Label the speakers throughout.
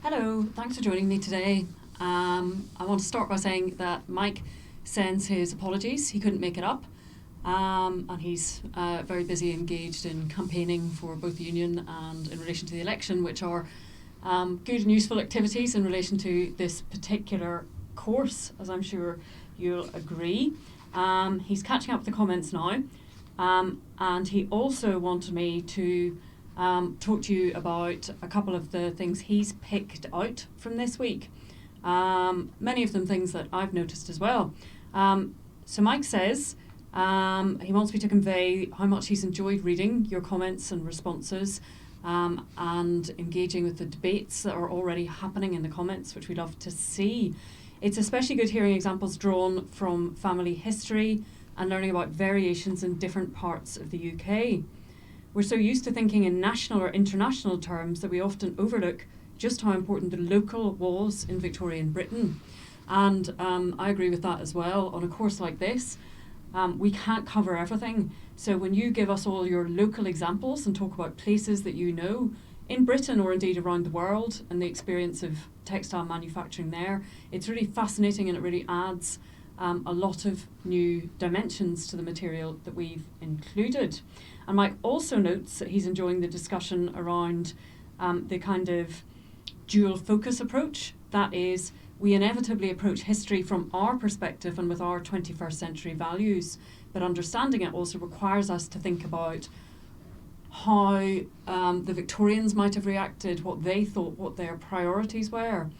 Speaker 1: Hello, thanks for joining me today. I want to start by saying that Mike sends his apologies. He couldn't make it up, and he's very busy engaged in campaigning for both the union and in relation to the election, which are good and useful activities in relation to this particular course, as I'm sure you'll agree. He's catching up with the comments now, and he also wanted me to talk to you about a couple of the things he's picked out from this week. Many of them things that I've noticed as well. So Mike says he wants me to convey how much he's enjoyed reading your comments and responses and engaging with the debates that are already happening in the comments, which we love to see. It's especially good hearing examples drawn from family history and learning about variations in different parts of the UK. We're so used to thinking in national or international terms that we often overlook just how important the local was in Victorian Britain. And I agree with that as well. On a course like this, we can't cover everything. So when you give us all your local examples and talk about places that you know in Britain or indeed around the world and the experience of textile manufacturing there, it's really fascinating and it really adds a lot of new dimensions to the material that we've included. And Mike also notes that he's enjoying the discussion around the kind of dual focus approach. That is, we inevitably approach history from our perspective and with our 21st century values, but understanding it also requires us to think about how the Victorians might have reacted, what they thought, what their priorities were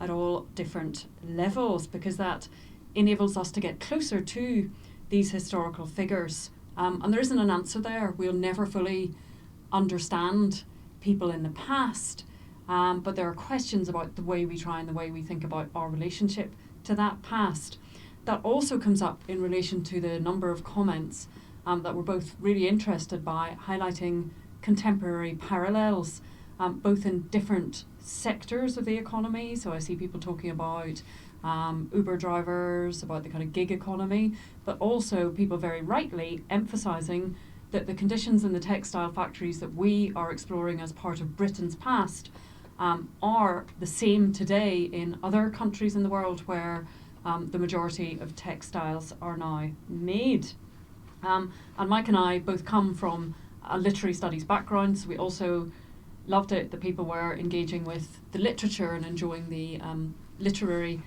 Speaker 1: at all different levels, because that enables us to get closer to these historical figures. And there isn't an answer there. We'll never fully understand people in the past, but there are questions about the way we try and the way we think about our relationship to that past. That also comes up in relation to the number of comments that we're both really interested by, highlighting contemporary parallels, both in different sectors of the economy. So I see people talking about Uber drivers, about the kind of gig economy, but also people very rightly emphasising that the conditions in the textile factories that we are exploring as part of Britain's past are the same today in other countries in the world where the majority of textiles are now made. And Mike and I both come from a literary studies background, so we also loved it that people were engaging with the literature and enjoying the literary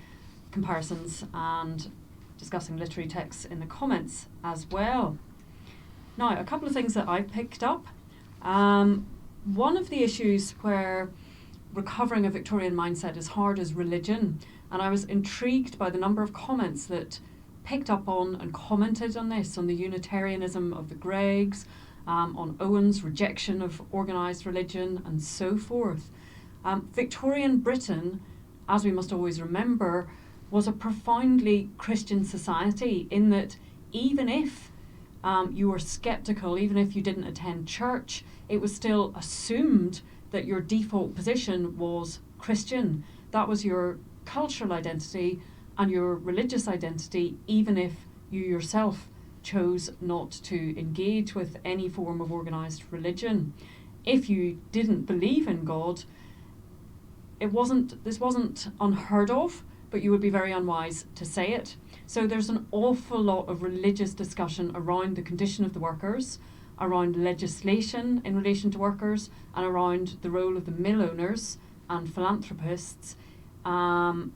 Speaker 1: comparisons and discussing literary texts in the comments as well. Now, a couple of things that I picked up. One of the issues where recovering a Victorian mindset is hard is religion, and I was intrigued by the number of comments that picked up on and commented on this, on the Unitarianism of the Greggs, on Owen's rejection of organised religion and so forth. Victorian Britain, as we must always remember, was a profoundly Christian society in that even if you were sceptical, even if you didn't attend church, it was still assumed that your default position was Christian. That was your cultural identity and your religious identity, even if you yourself chose not to engage with any form of organised religion. If you didn't believe in God, this wasn't unheard of, but you would be very unwise to say it. So there's an awful lot of religious discussion around the condition of the workers, around legislation in relation to workers, and around the role of the mill owners and philanthropists, and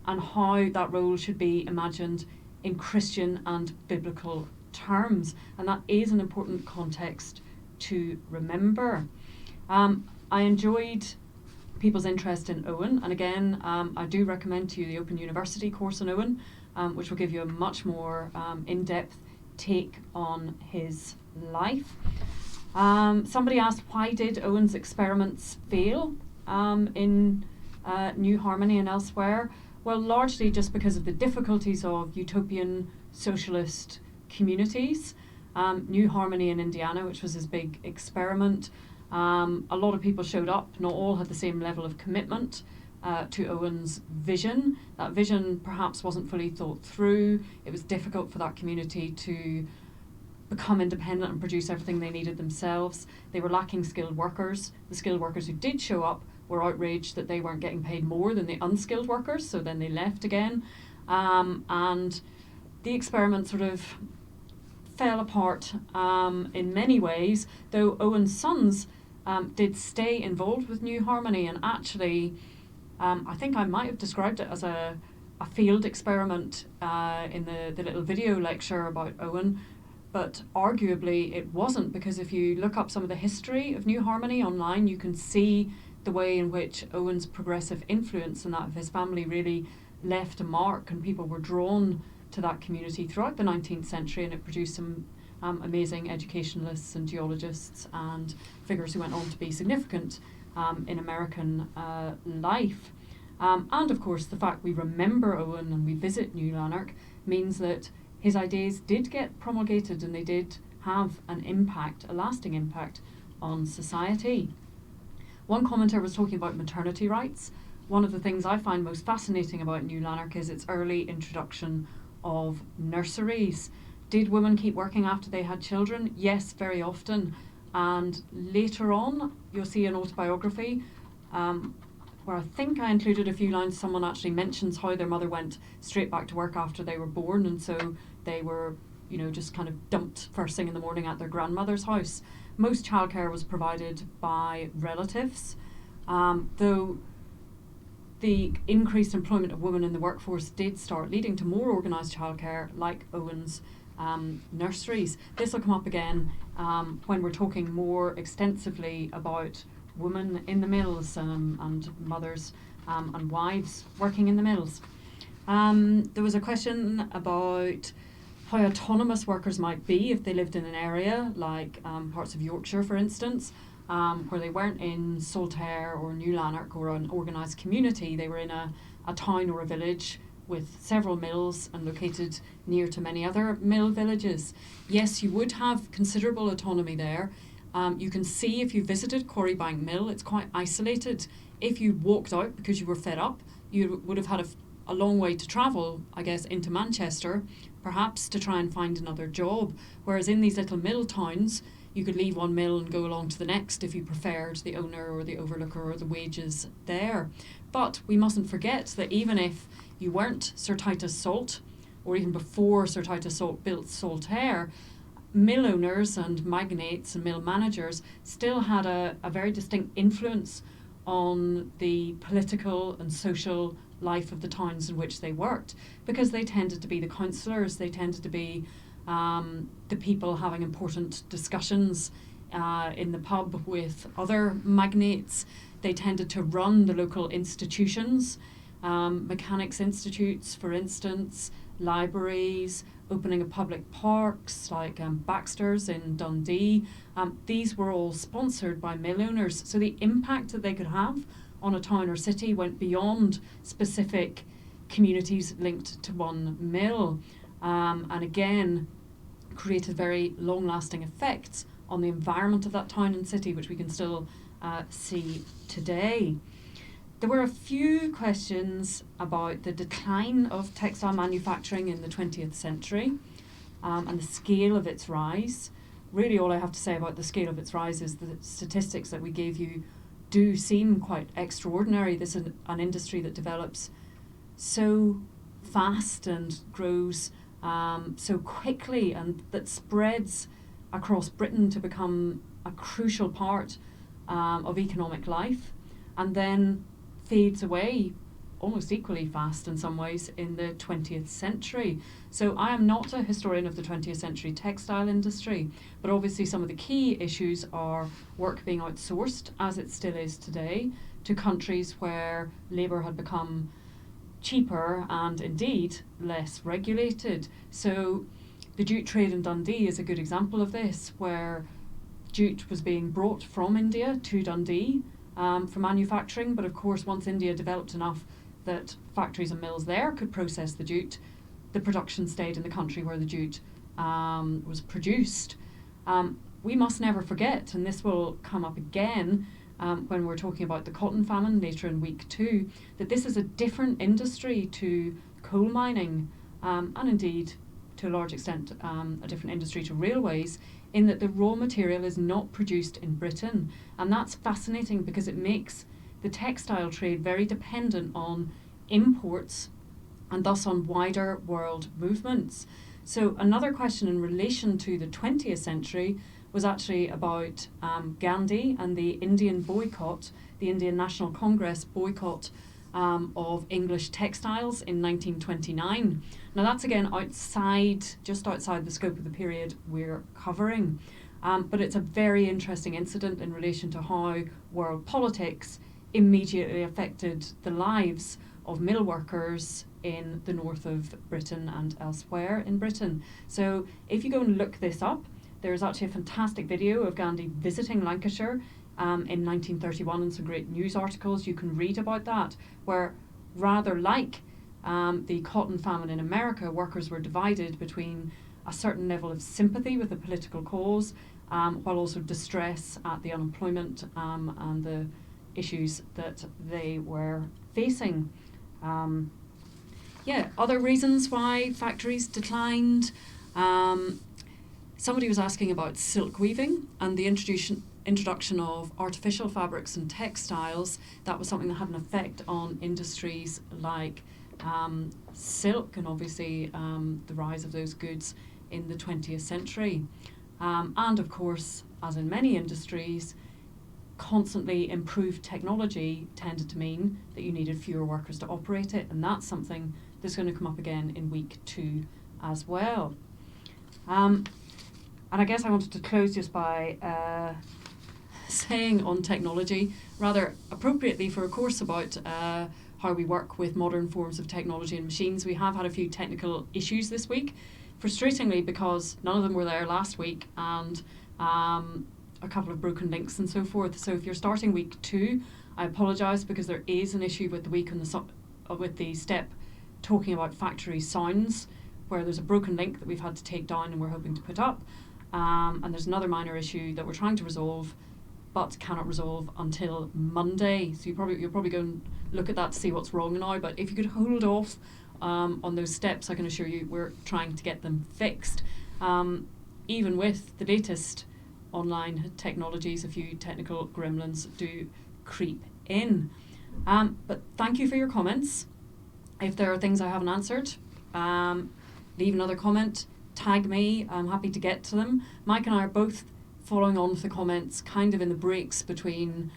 Speaker 1: how that role should be imagined in Christian and biblical terms. And that is an important context to remember. I enjoyed people's interest in Owen, and again, I do recommend to you the Open University course on Owen, which will give you a much more in-depth take on his life. Somebody asked, why did Owen's experiments fail in New Harmony and elsewhere? Well, largely just because of the difficulties of utopian socialist communities. New Harmony in Indiana, which was his big experiment, a lot of people showed up. Not all had the same level of commitment to Owen's vision. That vision perhaps wasn't fully thought through. It was difficult for that community to become independent and produce everything they needed themselves. They were lacking skilled workers. The skilled workers who did show up were outraged that they weren't getting paid more than the unskilled workers, so then they left again. And the experiment sort of fell apart in many ways, though Owen's sons did stay involved with New Harmony, and actually I think I might have described it as a field experiment in the little video lecture about Owen, but arguably it wasn't, because if you look up some of the history of New Harmony online, you can see the way in which Owen's progressive influence and that of his family really left a mark, and people were drawn to that community throughout the 19th century, and it produced some amazing educationalists and geologists and figures who went on to be significant in American life. And of course, the fact we remember Owen and we visit New Lanark means that his ideas did get promulgated, and they did have an impact, a lasting impact on society. One commenter was talking about maternity rights. One of the things I find most fascinating about New Lanark is its early introduction of nurseries. Did women keep working after they had children? Yes, very often. And later on, you'll see an autobiography where I think I included a few lines. Someone actually mentions how their mother went straight back to work after they were born, and so they were, just kind of dumped first thing in the morning at their grandmother's house. Most childcare was provided by relatives, though the increased employment of women in the workforce did start leading to more organised childcare, like Owen's nurseries. This will come up again when we're talking more extensively about women in the mills and mothers and wives working in the mills. There was a question about how autonomous workers might be if they lived in an area like parts of Yorkshire, for instance, where they weren't in Saltaire or New Lanark or an organised community. They were in a town or a village with several mills and located near to many other mill villages. Yes, you would have considerable autonomy there. You can see if you visited Quarrybank Mill, it's quite isolated. If you walked out because you were fed up, you would have had a long way to travel, I guess, into Manchester, perhaps to try and find another job. Whereas in these little mill towns, you could leave one mill and go along to the next if you preferred the owner or the overlooker or the wages there. But we mustn't forget that even if you weren't Sir Titus Salt, or even before Sir Titus Salt built Saltaire, mill owners and magnates and mill managers still had a very distinct influence on the political and social life of the towns in which they worked, because they tended to be the councillors, they tended to be the people having important discussions in the pub with other magnates. They tended to run the local institutions, mechanics institutes, for instance, libraries, opening of public parks like Baxter's in Dundee. These were all sponsored by mill owners, so the impact that they could have on a town or city went beyond specific communities linked to one mill, and again created very long-lasting effects on the environment of that town and city, which we can still see today. There were a few questions about the decline of textile manufacturing in the 20th century and the scale of its rise. Really, all I have to say about the scale of its rise is the statistics that we gave you do seem quite extraordinary. This is an industry that develops so fast and grows so quickly, and that spreads across Britain to become a crucial part of economic life, and then fades away almost equally fast in some ways in the 20th century. So I am not a historian of the 20th century textile industry, but obviously some of the key issues are work being outsourced, as it still is today, to countries where labour had become cheaper and indeed less regulated. So the jute trade in Dundee is a good example of this, where jute was being brought from India to Dundee for manufacturing, but of course once India developed enough that factories and mills there could process the jute, the production stayed in the country where the jute was produced. We must never forget, and this will come up again when we're talking about the cotton famine later in week 2, that this is a different industry to coal mining, and indeed to a large extent a different industry to railways, in that the raw material is not produced in Britain. And that's fascinating because it makes the the textile trade very dependent on imports and thus on wider world movements. So another question in relation to the 20th century was actually about Gandhi and the Indian boycott, the Indian National Congress boycott of English textiles in 1929. Now that's again just outside the scope of the period we're covering. But it's a very interesting incident in relation to how world politics immediately affected the lives of mill workers in the north of Britain and elsewhere in Britain. So if you go and look this up, there's actually a fantastic video of Gandhi visiting Lancashire in 1931 and some great news articles. You can read about that, where rather like the cotton famine in America, workers were divided between a certain level of sympathy with the political cause, while also distress at the unemployment and the issues that they were facing. Other reasons why factories declined. Somebody was asking about silk weaving and the introduction of artificial fabrics and textiles. That was something that had an effect on industries like silk and obviously the rise of those goods in the 20th century. And of course, as in many industries, constantly improved technology tended to mean that you needed fewer workers to operate it, and that's something that's going to come up again in week 2 as well. And I guess I wanted to close just by saying on technology, rather appropriately for a course about how we work with modern forms of technology and machines, we have had a few technical issues this week, frustratingly because none of them were there last week, and a couple of broken links and so forth. So if you're starting week 2, I apologise because there is an issue with the week on with the step talking about factory sounds, where there's a broken link that we've had to take down and we're hoping to put up. And there's another minor issue that we're trying to resolve but cannot resolve until Monday. So you'll probably go and look at that to see what's wrong now. But if you could hold off on those steps, I can assure you we're trying to get them fixed. Even with the latest online technologies, a few technical gremlins do creep in. But thank you for your comments. If there are things I haven't answered, leave another comment, tag me, I'm happy to get to them. Mike and I are both following on with the comments kind of in the breaks between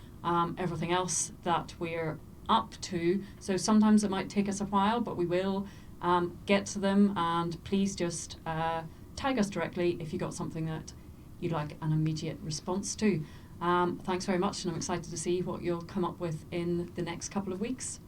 Speaker 1: everything else that we're up to. So sometimes it might take us a while, but we will get to them, and please just tag us directly if you got something that you'd like an immediate response to. Thanks very much, and I'm excited to see what you'll come up with in the next couple of weeks.